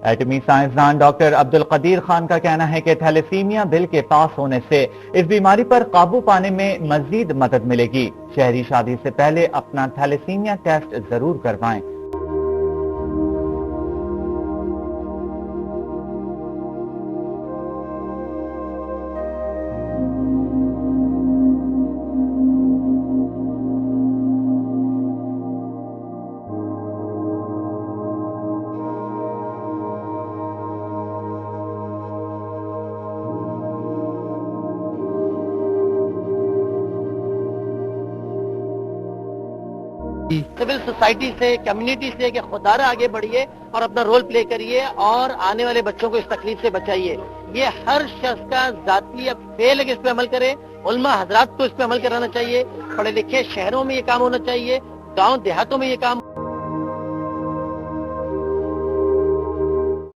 एटमी साइंसदान doctor Abdul Qadeer Khan का कहना है कि थैलेसीमिया बिल के पास होने से इस बीमारी पर काबू पाने में मजीद मदद मिलेगी। शहरी शादी से पहले अपना थैलेसीमिया टेस्ट जरूर करवाएं। सिविल सोसाइटी से, कम्युनिटी से कि खुदारा आगे बढ़िए और अपना रोल प्ले करिए और आने वाले बच्चों को इस तकलीफ से बचाइए। ये हर शख्स का जाती फेल है कि इस पे अमल करे। उलमा हजरात को इस पे अमल कराना चाहिए। पढ़े लिखे शहरों में ये काम होना चाहिए, गांव देहातों में ये काम